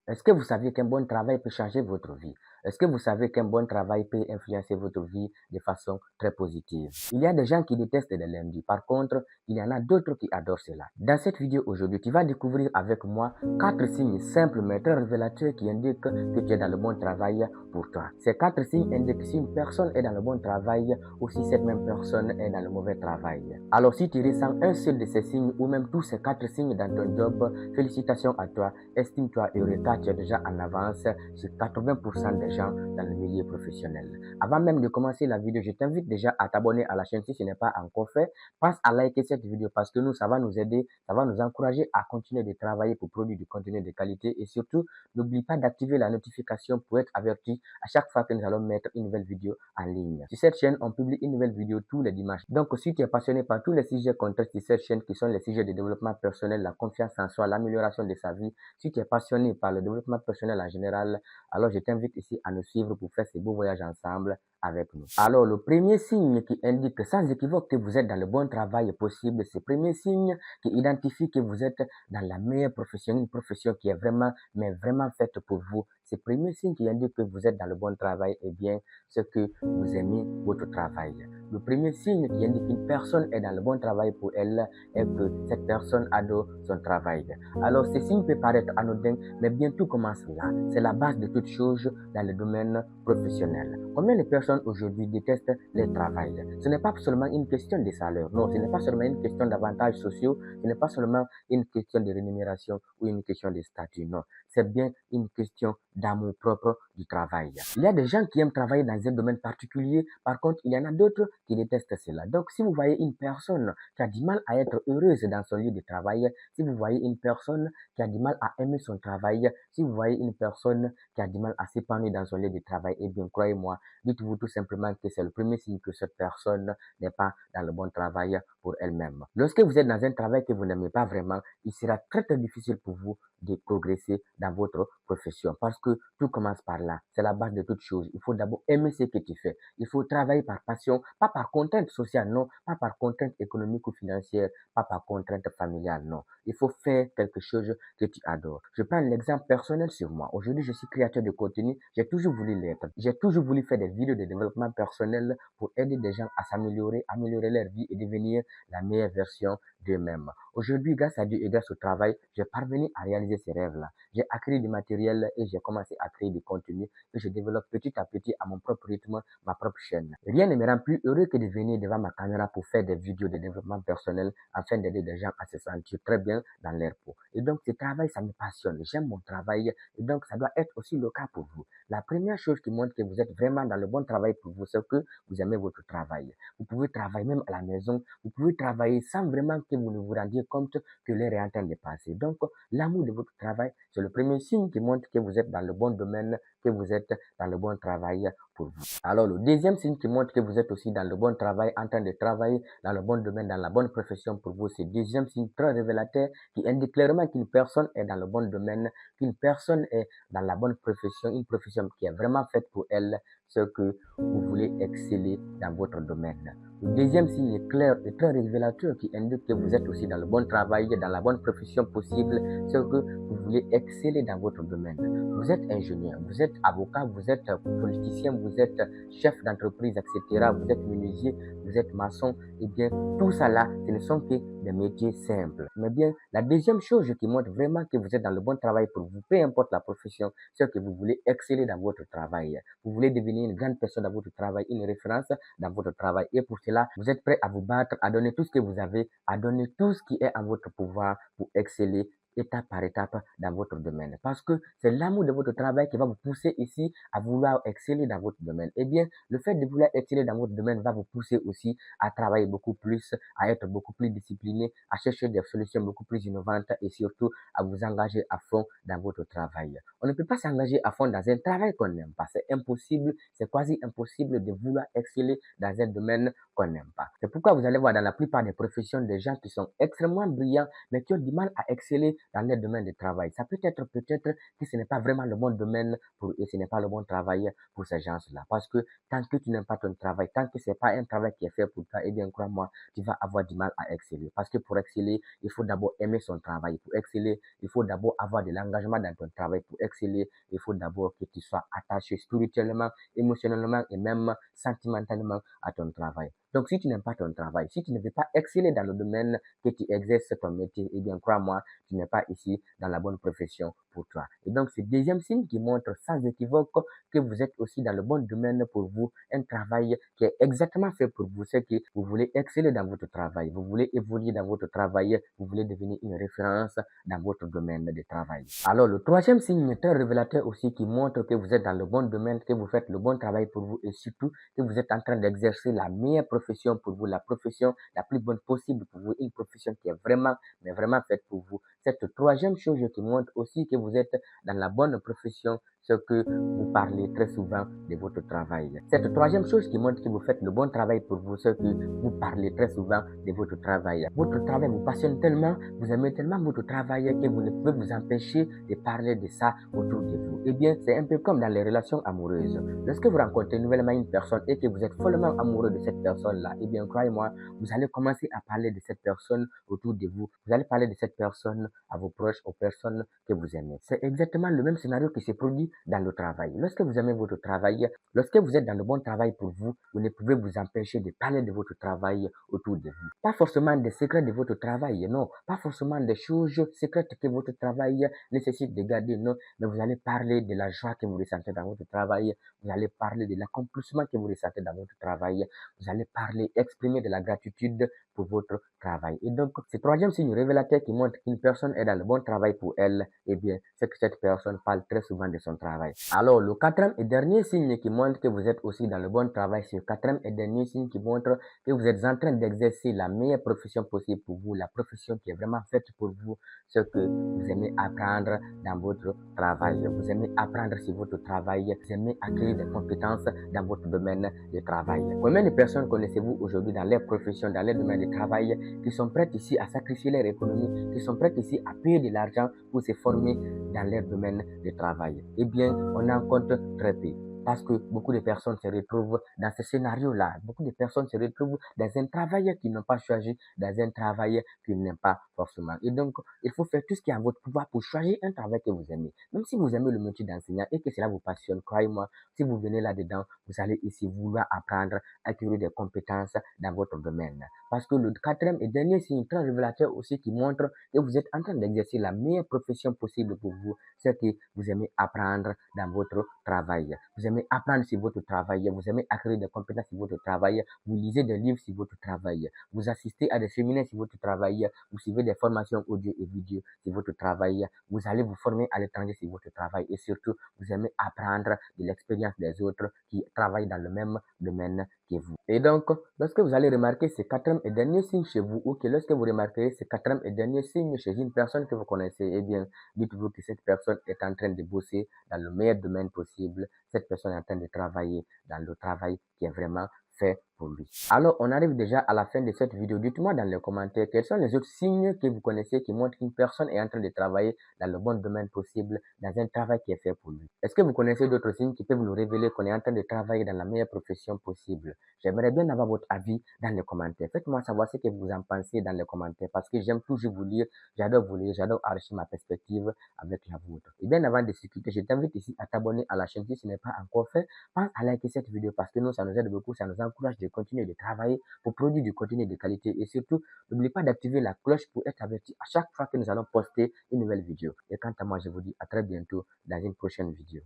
Est-ce que vous savez qu'un bon travail peut changer votre vie? Est-ce que vous savez qu'un bon travail peut influencer votre vie de façon très positive? Il y a des gens qui détestent le lundi. Par contre, il y en a d'autres qui adorent cela. Dans cette vidéo aujourd'hui, tu vas découvrir avec moi 4 signes simples mais très révélateurs qui indiquent que tu es dans le bon travail pour toi. Ces 4 signes indiquent si une personne est dans le bon travail ou si cette même personne est dans le mauvais travail. Alors si tu ressens un seul de ces signes ou même tous ces 4 signes dans ton job, félicitations à toi. Estime-toi heureux car tu es déjà en avance sur 80% des gens dans le milieu professionnel. Avant même de commencer la vidéo, je t'invite déjà à t'abonner à la chaîne si ce n'est pas encore fait. Pense à liker cette vidéo parce que nous, ça va nous aider, ça va nous encourager à continuer de travailler pour produire du contenu de qualité et surtout, n'oublie pas d'activer la notification pour être averti à chaque fois que nous allons mettre une nouvelle vidéo en ligne. Sur cette chaîne, on publie une nouvelle vidéo tous les dimanches. Donc, si tu es passionné par tous les sujets qu'on traite sur cette chaîne qui sont les sujets de développement personnel, la confiance en soi, l'amélioration de sa vie, si tu es passionné par le développement personnel en général, alors je t'invite ici à nous suivre pour faire ce beau voyage ensemble avec nous. Alors, le premier signe qui indique sans équivoque que vous êtes dans le bon travail possible, ce premier signe qui identifie que vous êtes dans la meilleure profession, une profession qui est vraiment, mais vraiment faite pour vous. Ce premier signe qui indique que vous êtes dans le bon travail, eh bien, c'est que vous aimez votre travail. Le premier signe qui indique qu'une personne est dans le bon travail pour elle est que cette personne adore son travail. Alors, ce signe peut paraître anodin, mais bien tout commence là. C'est la base de toute chose dans le domaine professionnel. Combien de personnes aujourd'hui détestent le travail? Ce n'est pas seulement une question de salaire, non, ce n'est pas seulement une question d'avantages sociaux, ce n'est pas seulement une question de rémunération ou une question de statut, non. C'est bien une question d'amour propre du travail. Il y a des gens qui aiment travailler dans un domaine particulier, par contre, il y en a d'autres qui détestent cela. Donc, si vous voyez une personne qui a du mal à être heureuse dans son lieu de travail, si vous voyez une personne qui a du mal à aimer son travail, si vous voyez une personne qui a du mal à s'épanouir dans son lieu de travail, eh bien, croyez-moi, dites-vous tout simplement que c'est le premier signe que cette personne n'est pas dans le bon travail pour elle-même. Lorsque vous êtes dans un travail que vous n'aimez pas vraiment, il sera très très difficile pour vous de progresser dans votre profession parce que tout commence par là. C'est la base de toute chose. Il faut d'abord aimer ce que tu fais. Il faut travailler par passion, pas par contrainte sociale, non, pas par contrainte économique ou financière, pas par contrainte familiale, non. Il faut faire quelque chose que tu adores. Je prends l'exemple personnel sur moi. Aujourd'hui, je suis créateur de contenu. J'ai toujours voulu l'être. J'ai toujours voulu faire des vidéos de développement personnel pour aider des gens à s'améliorer, améliorer leur vie et devenir la meilleure version d'eux-mêmes. Aujourd'hui, grâce à Dieu et grâce au travail, j'ai parvenu à réaliser ces rêves-là. J'ai acquis du matériel et j'ai commencé à créer du contenu que je développe petit à petit à mon propre rythme, ma propre chaîne. Rien ne me rend plus heureux que de venir devant ma caméra pour faire des vidéos de développement personnel afin d'aider des gens à se sentir très bien dans leur peau. Et donc, ce travail, ça me passionne. J'aime mon travail et donc, ça doit être aussi le cas pour vous. La première chose qui montre que vous êtes vraiment dans le bon travail pour vous, c'est que vous aimez votre travail. Vous pouvez travailler même à la maison. Vous pouvez travailler sans vraiment que vous ne vous rendiez compte que l'heure est en train de passer. Donc, l'amour de votre travail, c'est le premier signe qui montre que vous êtes dans le bon domaine, que vous êtes dans le bon travail pour vous. Alors, le deuxième signe qui montre que vous êtes aussi dans le bon travail, en train de travailler dans le bon domaine, dans la bonne profession pour vous, c'est le deuxième signe très révélateur qui indique clairement qu'une personne est dans le bon domaine, qu'une personne est dans la bonne profession, une profession qui est vraiment faite pour elle, c'est que vous voulez exceller dans votre domaine. Le deuxième signe est clair et très révélateur qui indique que vous êtes aussi dans le bon travail, dans la bonne profession possible, c'est que vous voulez exceller dans votre domaine. Vous êtes ingénieur, vous êtes avocat, vous êtes politicien, vous êtes chef d'entreprise, etc. Vous êtes menuisier, vous êtes maçon, et bien, tout ça là, ce ne sont que des métiers simples. Mais bien, la deuxième chose qui montre vraiment que vous êtes dans le bon travail pour vous, peu importe la profession, c'est que vous voulez exceller dans votre travail. Vous voulez devenir une grande personne dans votre travail, une référence dans votre travail. Et pour cela, vous êtes prêt à vous battre, à donner tout ce que vous avez, à donner tout ce qui est en votre pouvoir pour exceller étape par étape dans votre domaine. Parce que c'est l'amour de votre travail qui va vous pousser ici à vouloir exceller dans votre domaine. Eh bien, le fait de vouloir exceller dans votre domaine va vous pousser aussi à travailler beaucoup plus, à être beaucoup plus discipliné, à chercher des solutions beaucoup plus innovantes et surtout à vous engager à fond dans votre travail. On ne peut pas s'engager à fond dans un travail qu'on n'aime pas. C'est impossible, c'est quasi impossible de vouloir exceller dans un domaine qu'on n'aime pas. C'est pourquoi vous allez voir dans la plupart des professions des gens qui sont extrêmement brillants mais qui ont du mal à exceller dans leur domaine de travail. Ça peut-être que ce n'est pas vraiment le bon domaine pour eux, ce n'est pas le bon travail pour ces gens-là. Parce que tant que tu n'aimes pas ton travail, tant que c'est pas un travail qui est fait pour toi, eh bien, crois-moi, tu vas avoir du mal à exceller. Parce que pour exceller, il faut d'abord aimer son travail. Pour exceller, il faut d'abord avoir de l'engagement dans ton travail. Pour exceller, il faut d'abord que tu sois attaché spirituellement, émotionnellement et même sentimentalement à ton travail. Donc, si tu n'aimes pas ton travail, si tu ne veux pas exceller dans le domaine que tu exerces ton métier, eh bien, crois-moi, tu n'es pas ici dans la bonne profession pour toi. Et donc, c'est le deuxième signe qui montre sans équivoque que vous êtes aussi dans le bon domaine pour vous, un travail qui est exactement fait pour vous, c'est que vous voulez exceller dans votre travail, vous voulez évoluer dans votre travail, vous voulez devenir une référence dans votre domaine de travail. Alors, le troisième signe très révélateur aussi qui montre que vous êtes dans le bon domaine, que vous faites le bon travail pour vous et surtout que vous êtes en train d'exercer la meilleure profession pour vous, la profession la plus bonne possible pour vous, une profession qui est vraiment, mais vraiment faite pour vous. Cette troisième chose qui montre aussi que vous êtes dans la bonne profession, c'est que vous parlez très souvent de votre travail. Cette troisième chose qui montre que vous faites le bon travail pour vous, c'est que vous parlez très souvent de votre travail. Votre travail vous passionne tellement, vous aimez tellement votre travail que vous ne pouvez vous empêcher de parler de ça autour de vous. Eh bien, c'est un peu comme dans les relations amoureuses. Lorsque vous rencontrez nouvellement une personne et que vous êtes follement amoureux de cette personne-là, eh bien, croyez-moi, vous allez commencer à parler de cette personne autour de vous. Vous allez parler de cette personne à vos proches, aux personnes que vous aimez. C'est exactement le même scénario qui se produit dans le travail. Lorsque vous aimez votre travail, lorsque vous êtes dans le bon travail pour vous, vous ne pouvez vous empêcher de parler de votre travail autour de vous. Pas forcément des secrets de votre travail, non. Pas forcément des choses secrètes que votre travail nécessite de garder, non. Mais vous allez parler de la joie que vous ressentez dans votre travail. Vous allez parler de l'accomplissement que vous ressentez dans votre travail. Vous allez parler, exprimer de la gratitude pour votre travail. Et donc, ce troisième signe révélateur qui montre qu'une personne est dans le bon travail pour elle, eh bien, c'est que cette personne parle très souvent de son travail. Alors, le quatrième et dernier signe qui montre que vous êtes aussi dans le bon travail, c'est le quatrième et dernier signe qui montre que vous êtes en train d'exercer la meilleure profession possible pour vous, la profession qui est vraiment faite pour vous, ce que vous aimez apprendre dans votre travail. Vous aimez apprendre sur votre travail, vous aimez acquérir des compétences dans votre domaine de travail. Combien de personnes connaissez-vous aujourd'hui dans leur profession, dans leur domaine de travail, qui sont prêtes ici à sacrifier leur économie, qui sont prêtes ici à payer de l'argent pour se former dans leur domaine de travail? Eh bien, on en compte très peu. Parce que beaucoup de personnes se retrouvent dans ce scénario-là. Beaucoup de personnes se retrouvent dans un travail qu'ils n'ont pas choisi, dans un travail qu'ils n'aiment pas forcément. Et donc, il faut faire tout ce qui est en votre pouvoir pour choisir un travail que vous aimez. Même si vous aimez le métier d'enseignant et que cela vous passionne, croyez-moi, si vous venez là-dedans, vous allez ici vouloir apprendre, acquérir des compétences dans votre domaine. Parce que le quatrième et dernier signe très révélateur aussi qui montre que vous êtes en train d'exercer la meilleure profession possible pour vous, c'est que vous aimez apprendre dans votre travail. Vous aimez apprendre sur votre travail, vous aimez acquérir des compétences sur votre travail, vous lisez des livres sur votre travail, vous assistez à des séminaires sur votre travail, vous suivez des formations audio et vidéo sur votre travail, vous allez vous former à l'étranger sur votre travail et surtout, vous aimez apprendre de l'expérience des autres qui travaillent dans le même domaine que vous. Et donc, lorsque vous allez remarquer ces quatrième et dernier signe chez vous, ou que lorsque vous remarquerez ces quatrième et dernier signe chez une personne que vous connaissez, eh bien, dites-vous que cette personne est en train de bosser dans le meilleur domaine possible. Cette personne est en train de travailler dans le travail qui est vraiment fait pour lui. Alors, on arrive déjà à la fin de cette vidéo. Dites-moi dans les commentaires quels sont les autres signes que vous connaissez qui montrent qu'une personne est en train de travailler dans le bon domaine possible, dans un travail qui est fait pour lui. Est-ce que vous connaissez d'autres signes qui peuvent nous révéler qu'on est en train de travailler dans la meilleure profession possible? J'aimerais bien avoir votre avis dans les commentaires. Faites-moi savoir ce que vous en pensez dans les commentaires parce que j'aime toujours vous lire, j'adore vous lire, j'adore enrichir ma perspective avec la vôtre. Et bien avant de se quitter, je t'invite ici à t'abonner à la chaîne si ce n'est pas encore fait. Pense à liker cette vidéo parce que nous, ça nous aide beaucoup, ça nous encourage de continuer de travailler pour produire du contenu de qualité et surtout, n'oubliez pas d'activer la cloche pour être averti à chaque fois que nous allons poster une nouvelle vidéo. Et quant à moi, je vous dis à très bientôt dans une prochaine vidéo.